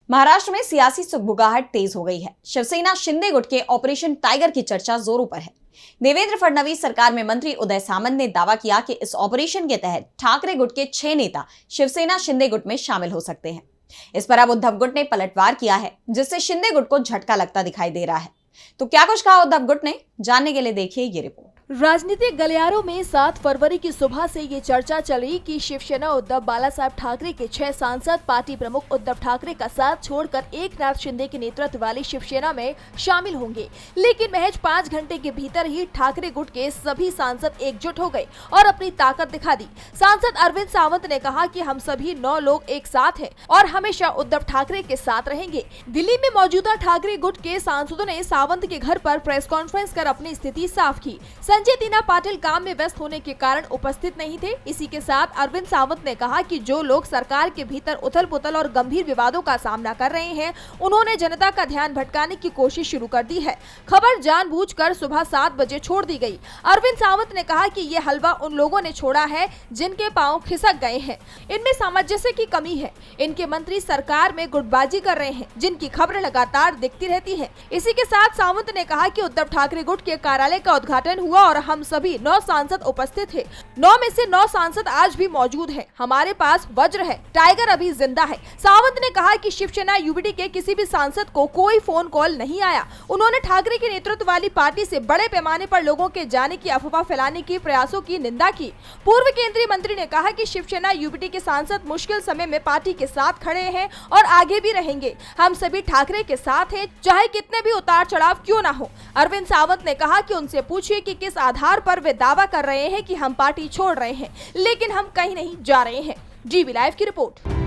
महाराष्ट्र में सियासी सुगबुगाहट तेज हो गई है। शिवसेना शिंदे गुट के ऑपरेशन टाइगर की चर्चा जोरों पर है। देवेंद्र फडणवीस सरकार में मंत्री उदय सामंत ने दावा किया कि इस ऑपरेशन के तहत ठाकरे गुट के 6 नेता शिवसेना शिंदे गुट में शामिल हो सकते हैं। इस पर अब उद्धव गुट ने पलटवार किया है, जिससे शिंदे गुट को झटका लगता दिखाई दे रहा है। तो क्या कुछ कहा उद्धव गुट ने, जानने के लिए देखिए ये रिपोर्ट। राजनीतिक गलियारों में 7 फरवरी की सुबह से ये चर्चा चली कि शिवसेना उद्धव बाला साहब ठाकरे के 6 सांसद पार्टी प्रमुख उद्धव ठाकरे का साथ छोड़कर एकनाथ शिंदे के नेतृत्व वाली शिवसेना में शामिल होंगे। लेकिन महज 5 घंटे के भीतर ही ठाकरे गुट के सभी सांसद एकजुट हो गए और अपनी ताकत दिखा दी। सांसद अरविंद सावंत ने कहा कि हम सभी 9 लोग एक साथ हैं और हमेशा उद्धव ठाकरे के साथ रहेंगे। दिल्ली में मौजूदा ठाकरे गुट के सांसदों ने सावंत के घर पर प्रेस कॉन्फ्रेंस कर अपनी स्थिति साफ की। संजय दीना पाटिल काम में व्यस्त होने के कारण उपस्थित नहीं थे। इसी के साथ अरविंद सावंत ने कहा कि जो लोग सरकार के भीतर उथल पुथल और गंभीर विवादों का सामना कर रहे हैं, उन्होंने जनता का ध्यान भटकाने की कोशिश शुरू कर दी है। खबर जानबूझकर सुबह 7 बजे छोड़ दी गई। अरविंद सावंत ने कहा कि ये हलवा उन लोगों ने छोड़ा है जिनके पांव खिसक गए हैं। इनमें सामंजस्य की कमी है। इनके मंत्री सरकार में गुटबाजी कर रहे हैं, जिनकी खबरें लगातार दिखती रहती है। इसी के साथ सावंत ने कहा कि उद्धव ठाकरे गुट के कार्यालय का उद्घाटन हुआ और हम सभी 9 सांसद उपस्थित थे। 9 में से 9 सांसद आज भी मौजूद हैं। हमारे पास वज्र है, टाइगर अभी जिंदा है। सावंत ने कहा कि शिवसेना यूबीटी के किसी भी सांसद को कोई फोन कॉल नहीं आया। उन्होंने ठाकरे के नेतृत्व वाली पार्टी से बड़े पैमाने पर लोगों के जाने की अफवाह फैलाने की प्रयासों की निंदा की। पूर्व केंद्रीय मंत्री ने कहा कि शिवसेना यूबीटी के सांसद मुश्किल समय में पार्टी के साथ खड़े हैं और आगे भी रहेंगे। हम सभी ठाकरे के साथ हैं, चाहे कितने भी उतार चढ़ाव क्यों ना हो। अरविंद सावंत ने कहा कि उनसे पूछिए कि किस आधार पर वे दावा कर रहे हैं कि हम पार्टी छोड़ रहे हैं, लेकिन हम कहीं नहीं जा रहे हैं। जीवी लाइव की रिपोर्ट।